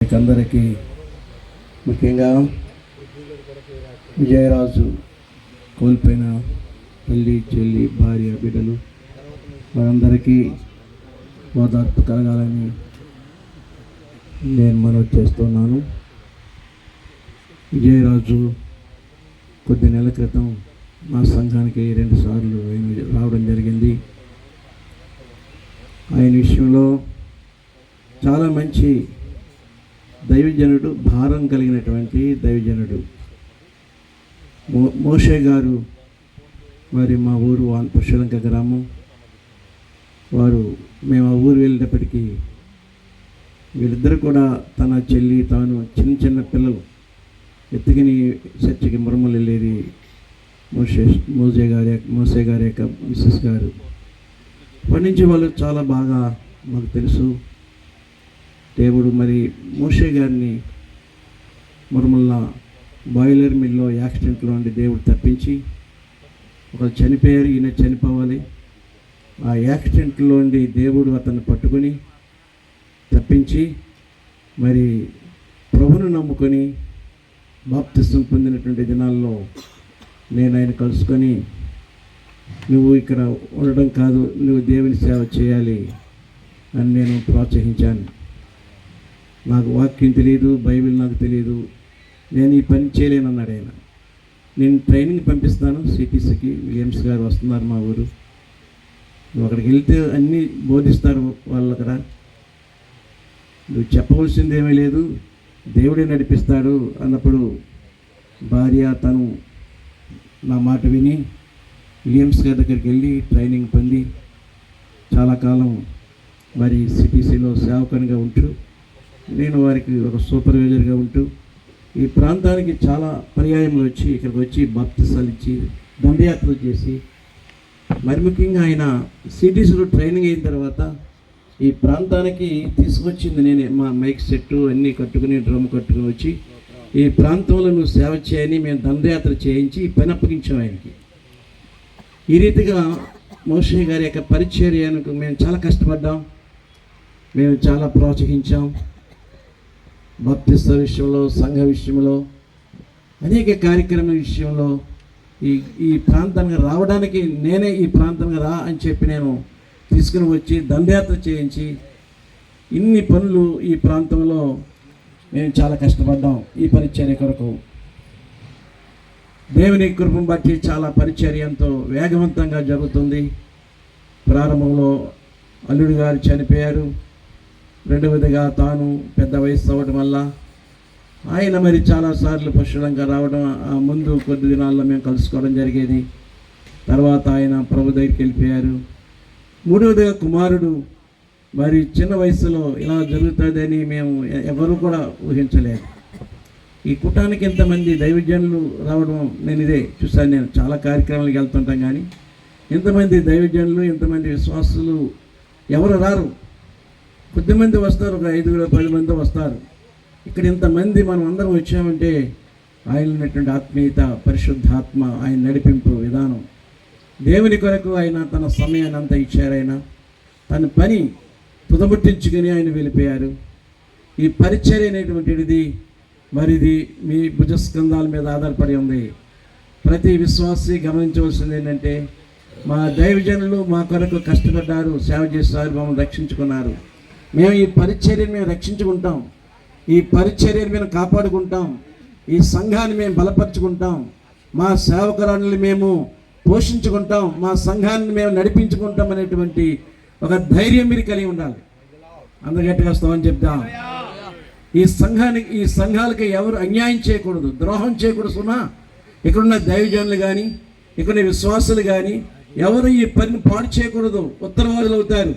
అందరికీ ముఖ్యంగా విజయరాజు కోల్పోయిన తల్లి, చెల్లి, భార్య, బిడ్డలు వారందరికీ ఓదార్పు కలగాలని నేను మనవి చేస్తున్నాను. విజయరాజు కొద్ది నెలల క్రితం మా సంఘానికి 2 సార్లు రావడం జరిగింది. ఆయన విషయంలో చాలా మంచి దైవజనుడు, భారం కలిగినటువంటి దైవజనుడు. మోషే గారు మరి మా ఊరు శ్రీలంక గ్రామం వారు. మేము ఆ ఊరు వెళ్ళేటప్పటికీ వీళ్ళిద్దరు కూడా తన చెల్లి, తాను చిన్న పిల్లలు ఎత్తుకుని చర్చికి మురమలు వెళ్ళేది. మోసే గారి యొక్క మిస్సెస్ గారు. అప్పటి నుంచి వాళ్ళు చాలా బాగా మాకు తెలుసు. దేవుడు మరి మోషే గారిని మురమల్ల బాయిలర్ మిల్లో యాక్సిడెంట్లో ఉండి దేవుడు తప్పించి, ఒకరు చనిపోయారు, ఈయన చనిపోవాలి. ఆ యాక్సిడెంట్లో ఉండి దేవుడు అతన్ని పట్టుకొని తప్పించి మరి ప్రభువును నమ్ముకొని బాప్తిసం పొందినటువంటి దినాల్లో నేను ఆయన కలుసుకొని, నువ్వు ఇక్కడ ఉండడం కాదు, నువ్వు దేవుని సేవ చేయాలి అని నేను ప్రోత్సహించాను. నాకు వాక్యం తెలియదు, బైబిల్ నాకు తెలియదు, నేను ఈ పని చేయలేనన్నాడు ఆయన. నేను ట్రైనింగ్ పంపిస్తాను సిటీసీకి, విలియమ్స్ గారు వస్తున్నారు మా ఊరు, నువ్వు అక్కడికి వెళ్తే అన్నీ బోధిస్తారు వాళ్ళు. అక్కడ నువ్వు చెప్పవలసింది ఏమీ లేదు, దేవుడే నడిపిస్తాడు అన్నప్పుడు భార్య తను నా మాట విని విలియమ్స్ గారి దగ్గరికి వెళ్ళి ట్రైనింగ్ పొంది చాలా కాలం మరి సిటీసీలో సేవకునిగా ఉంటూ, నేను వారికి ఒక సూపర్వైజర్గా ఉంటూ ఈ ప్రాంతానికి చాలా పర్యాయంలో వచ్చి ఇక్కడికి వచ్చి బాప్తిసాలు ఇచ్చి దండయాత్రలు చేసి, మరి ముఖ్యంగా ఆయన సిటీసీలో ట్రైనింగ్ అయిన తర్వాత ఈ ప్రాంతానికి తీసుకొచ్చింది నేనే. మా మైక్ సెట్టు అన్నీ కట్టుకుని డ్రమ్ కట్టుకుని వచ్చి ఈ ప్రాంతంలో నువ్వు సేవ చేయని మేము దండయాత్ర చేయించి పని అప్పగించాం ఆయనకి. ఈ రీతిగా మోషే గారి యొక్క పరిచర్యకు మేము చాలా కష్టపడ్డాం, మేము చాలా ప్రోత్సహించాం. బాప్తిస్మ విషయంలో, సంఘ విషయంలో, అనేక కార్యక్రమాల విషయంలో ఈ ప్రాంతానికి రావడానికి నేనే ఈ ప్రాంతానికి రా అని చెప్పి నేను తీసుకుని వచ్చి దండయాత్ర చేయించి ఇన్ని పనులు ఈ ప్రాంతంలో మేము చాలా కష్టపడ్డాం ఈ పరిచర్య కొరకు. దేవుని కృపను బట్టి చాలా పరిచర్య ఎంతో వేగవంతంగా జరుగుతుంది. ప్రారంభంలో అల్లుడు గారు చనిపోయారు, రెండవదిగా తాను పెద్ద వయసు అవ్వడం వల్ల ఆయన మరి చాలాసార్లు పుష్కలంగా రావడం, ఆ ముందు కొద్ది దినాల్లో మేము కలుసుకోవడం జరిగేది. తర్వాత ఆయన ప్రభు దగ్గరికి వెళ్ళిపోయారు. మూడవదిగా కుమారుడు మరి చిన్న వయసులో ఇలా జరుగుతుందని మేము ఎవరు కూడా ఊహించలేదు. ఈ కుటానికి ఎంతమంది దైవజనులు రావడం నేను ఇదే చూశాను. నేను చాలా కార్యక్రమాలకు వెళ్తుంటాం, కానీ ఇంతమంది దైవజనులు, ఇంతమంది విశ్వాసులు ఎవరు రారు. కొద్దిమంది వస్తారు, ఒక 5-10 మంది వస్తారు. ఇక్కడ ఇంతమంది మనం అందరం వచ్చామంటే ఆయన ఉన్నటువంటి ఆత్మీయత, పరిశుద్ధాత్మ, ఆయన నడిపింపు విధానం, దేవుని కొరకు ఆయన తన సమయాన్ని అంతా ఇచ్చారు. ఆయన తన పని తుదముట్టించుకుని ఆయన వెళ్ళిపోయారు. ఈ పరిచర్య అనేటువంటిది మరిది మీ భుజస్కంధాల మీద ఆధారపడి ఉంది. ప్రతి విశ్వాసి గమనించవలసింది ఏంటంటే, మా దైవజనులు మా కొరకు కష్టపడ్డారు, సేవ చేస్తారు, మమ్మల్ని రక్షించుకున్నారు. మేము ఈ పరిచర్యను మేము రక్షించుకుంటాం, ఈ పరిచర్యను మేము కాపాడుకుంటాం, ఈ సంఘాన్ని మేము బలపరుచుకుంటాం, మా సేవకురాలను మేము పోషించుకుంటాం, మా సంఘాన్ని మేము నడిపించుకుంటాం అనేటువంటి ఒక ధైర్యం మీరు కలిగి ఉండాలి. అందరు గట్టిగా వస్తామని చెప్తాం. ఈ సంఘాలకి ఎవరు అన్యాయం చేయకూడదు, ద్రోహం చేయకూడదు. సుమా ఇక్కడున్న దైవజనులు కానీ, ఇక్కడున్న విశ్వాసులు కానీ ఎవరు ఈ పనిని పాడు చేయకూడదు, ఉత్తరవాదులు అవుతారు.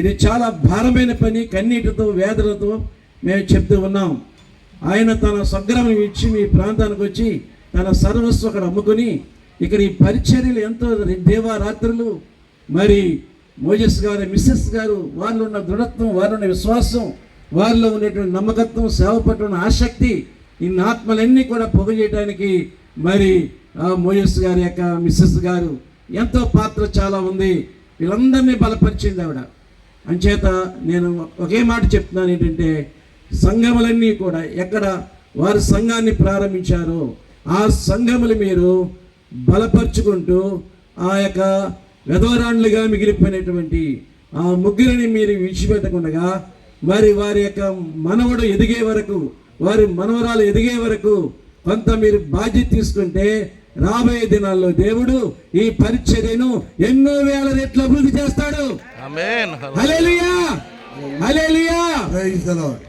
ఇది చాలా భారమైన పని, కన్నీటితో వేదనతో మేము చెప్తూ ఉన్నాం. ఆయన తన స్వగ్రామం ఇచ్చి మీ ప్రాంతానికి వచ్చి తన సర్వస్వం అక్కడ అమ్ముకొని ఇక్కడ ఈ పరిచర్యలు ఎంతో దేవారాత్రులు, మరి మోజెస్ గారు, మిస్సెస్ గారు, వారిలో ఉన్న దృఢత్వం, వారిలో ఉన్న విశ్వాసం, వారిలో ఉండేటువంటి నమ్మకత్వం, సేవ పట్ల ఉన్న ఆసక్తి, ఇన్ని ఆత్మలన్నీ కూడా పొగ చేయడానికి మరి మోజెస్ గారి యొక్క మిస్సెస్ గారు ఎంతో పాత్ర చాలా ఉంది. వీళ్ళందరినీ బలపరిచింది ఆవిడ. అంచేత నేను ఒకే మాట చెప్తున్నాను ఏంటంటే, సంఘములన్నీ కూడా ఎక్కడ వారి సంఘాన్ని ప్రారంభించారో ఆ సంఘములు మీరు బలపరుచుకుంటూ ఆ యొక్క వెధవరాండ్లుగా మిగిలిపోయినటువంటి ఆ ముగ్గురిని మీరు విడిచిపెట్టకుండా మరి వారి యొక్క మనవడు ఎదిగే వరకు, వారి మనవరాలు ఎదిగే వరకు కొంత మీరు బాధ్యత తీసుకుంటే రాబోయే దినాల్లో దేవుడు ఈ పరిచర్యను ఎన్నో వేల రెట్లు అభివృద్ధి చేస్తాడు. Amen. Hallelujah, hallelujah. Praise the Lord.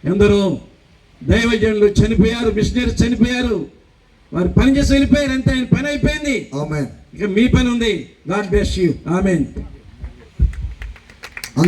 ఎందరో దైవజనులు చనిపోయారు, మిషనరీస్ చనిపోయారు, వారు పని చేసి వెళ్ళిపోయారు, అంతే, ఆయన పని అయిపోయింది. ఆమేన్. ఇక మీ పని ఉంది. God bless you. ఆమేన్.